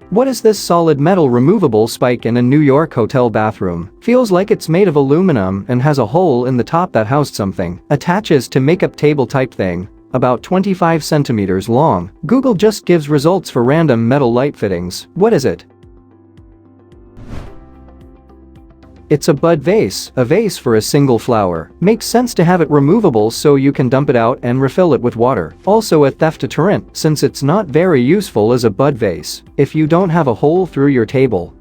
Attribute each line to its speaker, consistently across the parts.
Speaker 1: What is this solid metal removable spike in a New York hotel bathroom? Feels like it's made of aluminum and has a hole in the top that housed something. Attaches to makeup table type thing. About 25 centimeters long. Google just gives results for random metal light fittings. What is it? It's a bud vase, a vase for a single flower. Makes sense to have it removable so you can dump it out and refill it with water. Also a theft deterrent since it's not very useful as a bud vase if you don't have a hole through your table.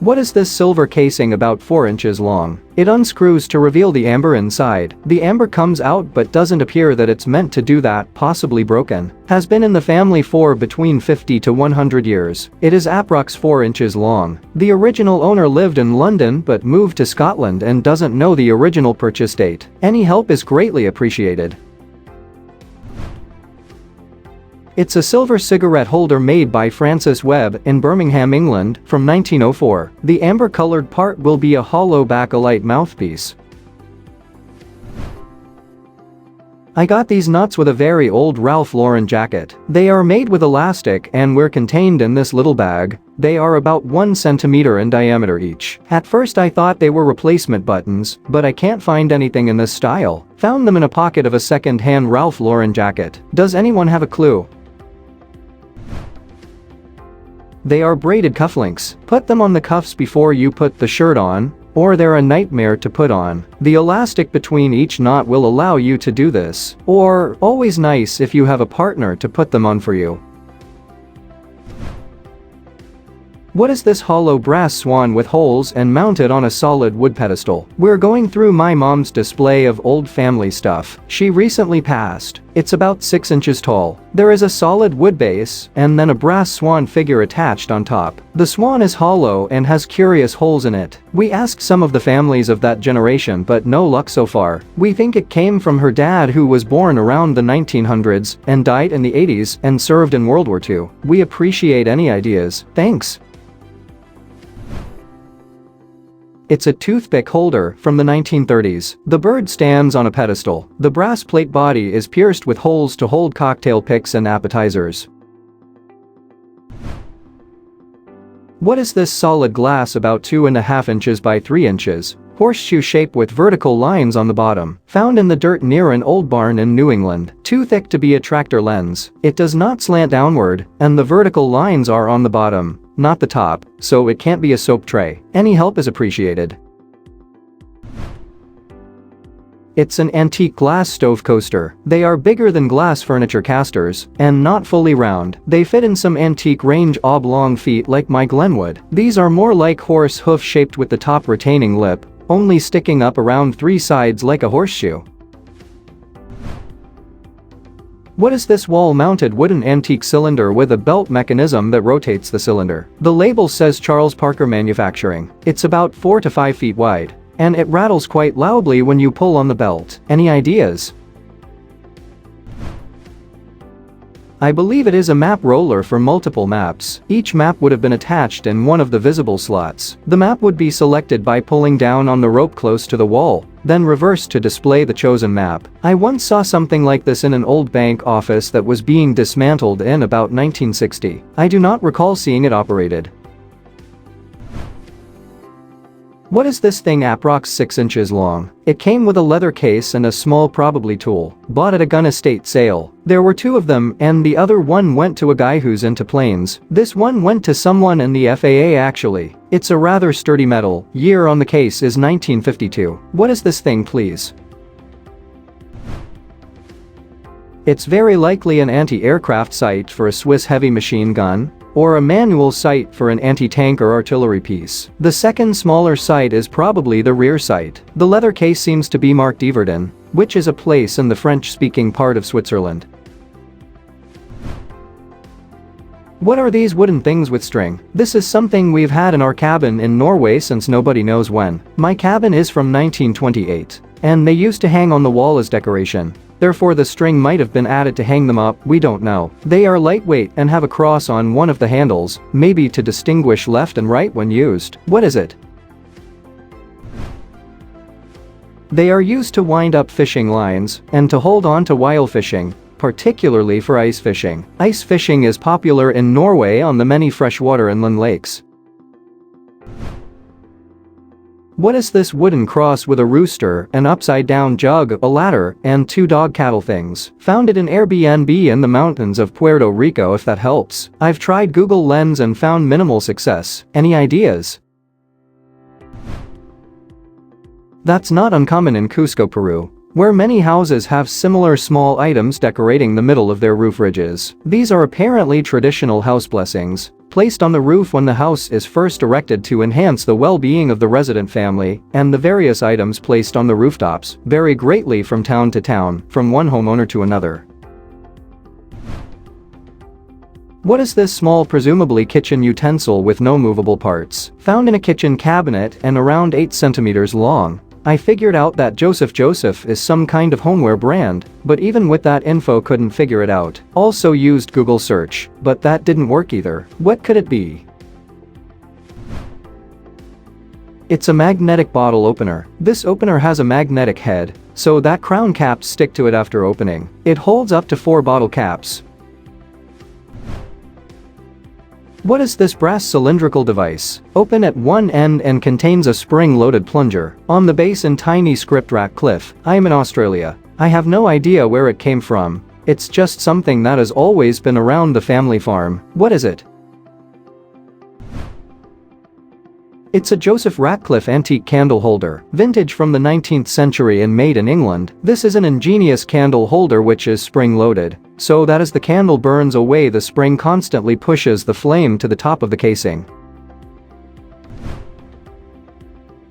Speaker 1: What is this silver casing about 4 inches long? It unscrews to reveal the amber inside. The amber comes out but doesn't appear that it's meant to do that, possibly broken. Has been in the family for between 50 to 100 years. It is approx 4 inches long. The original owner lived in London but moved to Scotland and doesn't know the original purchase date. Any help is greatly appreciated. It's a silver cigarette holder made by Francis Webb in Birmingham, England, from 1904. The amber-colored part will be a hollow bakelite mouthpiece. I got these nuts with a very old Ralph Lauren jacket. They are made with elastic and were contained in this little bag. They are about 1 centimeter in diameter each. At first I thought they were replacement buttons, but I can't find anything in this style. Found them in a pocket of a second-hand Ralph Lauren jacket. Does anyone have a clue? They are braided cufflinks. Put them on the cuffs before you put the shirt on, or they're a nightmare to put on. The elastic between each knot will allow you to do this, or always nice if you have a partner to put them on for you. What is this hollow brass swan with holes and mounted on a solid wood pedestal? We're going through my mom's display of old family stuff. She recently passed. It's about 6 inches tall. There is a solid wood base and then a brass swan figure attached on top. The swan is hollow and has curious holes in it. We asked some of the families of that generation but no luck so far. We think it came from her dad who was born around the 1900s and died in the 80s and served in World War II. We appreciate any ideas. Thanks. It's a toothpick holder from the 1930s. The bird stands on a pedestal. The brass plate body is pierced with holes to hold cocktail picks and appetizers. What is this solid glass about 2.5 inches by 3 inches? Horseshoe shape with vertical lines on the bottom. Found in the dirt near an old barn in New England. Too thick to be a tractor lens. It does not slant downward, and the vertical lines are on the bottom, not the top, so it can't be a soap tray. Any help is appreciated. It's an antique glass stove coaster. They are bigger than glass furniture casters and not fully round. They fit in some antique range oblong feet like my Glenwood. These are more like horse hoof shaped with the top retaining lip, only sticking up around 3 sides like a horseshoe. What is this wall-mounted wooden antique cylinder with a belt mechanism that rotates the cylinder? The label says Charles Parker Manufacturing. It's about 4 to 5 feet wide, and it rattles quite loudly when you pull on the belt. Any ideas? I believe it is a map roller for multiple maps. Each map would have been attached in one of the visible slots. The map would be selected by pulling down on the rope close to the wall, then reversed to display the chosen map. I once saw something like this in an old bank office that was being dismantled in about 1960. I do not recall seeing it operated. What is this thing approx 6 inches long? It came with a leather case and a small probably tool. Bought at a gun estate sale. There were 2 of them and the other one went to a guy who's into planes. This one went to someone in the FAA actually. It's a rather sturdy metal. Year on the case is 1952. What is this thing please? It's very likely an anti-aircraft sight for a Swiss heavy machine gun, or a manual sight for an anti-tank or artillery piece. The second smaller sight is probably the rear sight. The leather case seems to be marked Yverdon, which is a place in the French-speaking part of Switzerland. What are these wooden things with string? This is something we've had in our cabin in Norway since nobody knows when. My cabin is from 1928, and they used to hang on the wall as decoration. Therefore the string might have been added to hang them up, we don't know. They are lightweight and have a cross on one of the handles, maybe to distinguish left and right when used. What is it? They are used to wind up fishing lines and to hold on to while fishing, particularly for ice fishing. Ice fishing is popular in Norway on the many freshwater inland lakes. What is this wooden cross with a rooster, an upside-down jug, a ladder, and 2 dog cattle things? Found it in Airbnb in the mountains of Puerto Rico if that helps. I've tried Google Lens and found minimal success. Any ideas? That's not uncommon in Cusco, Peru, where many houses have similar small items decorating the middle of their roof ridges. These are apparently traditional house blessings, placed on the roof when the house is first erected to enhance the well-being of the resident family, and the various items placed on the rooftops vary greatly from town to town, from one homeowner to another. What is this small, presumably kitchen utensil with no movable parts? Found in a kitchen cabinet and around 8 centimeters long. I figured out that Joseph is some kind of homeware brand, but even with that info couldn't figure it out. Also used Google search, but that didn't work either. What could it be? It's a magnetic bottle opener. This opener has a magnetic head, so that crown caps stick to it after opening. It holds up to 4 bottle caps. What is this brass cylindrical device? Open at one end and contains a spring-loaded plunger. On the base in tiny script rack cliff. I am in Australia. I have no idea where it came from. It's just something that has always been around the family farm. What is it? It's a Joseph Ratcliffe antique candle holder, vintage from the 19th century and made in England. This is an ingenious candle holder which is spring-loaded, so that as the candle burns away the spring constantly pushes the flame to the top of the casing.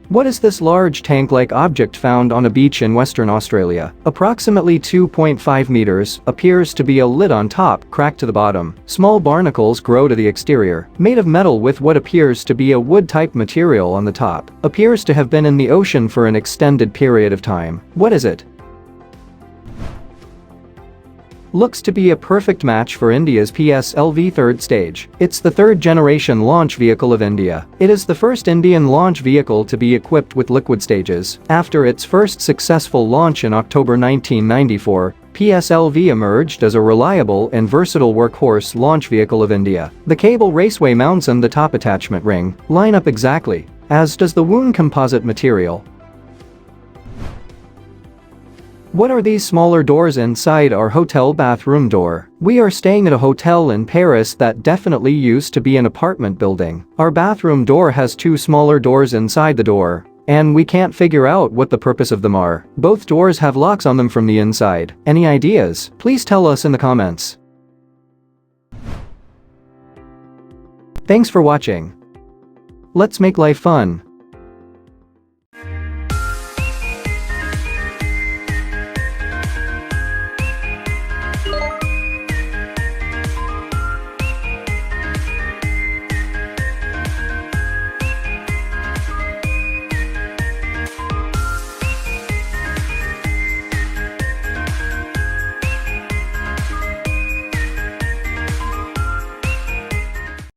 Speaker 1: What is this large tank-like object found on a beach in Western Australia? Approximately 2.5 meters, appears to be a lid on top, cracked to the bottom. Small barnacles grow to the exterior. Made of metal with what appears to be a wood-type material on the top. Appears to have been in the ocean for an extended period of time. What is it? Looks to be a perfect match for India's PSLV third stage. It's the third-generation launch vehicle of India. It is the first Indian launch vehicle to be equipped with liquid stages. After its first successful launch in October 1994, PSLV emerged as a reliable and versatile workhorse launch vehicle of India. The cable raceway mounts and the top attachment ring line up exactly, as does the wound composite material. What are these smaller doors inside our hotel bathroom door? We are staying at a hotel in Paris that definitely used to be an apartment building. Our bathroom door has 2 smaller doors inside the door, and we can't figure out what the purpose of them are. Both doors have locks on them from the inside. Any ideas? Please tell us in the comments. Thanks for watching. Let's make life fun.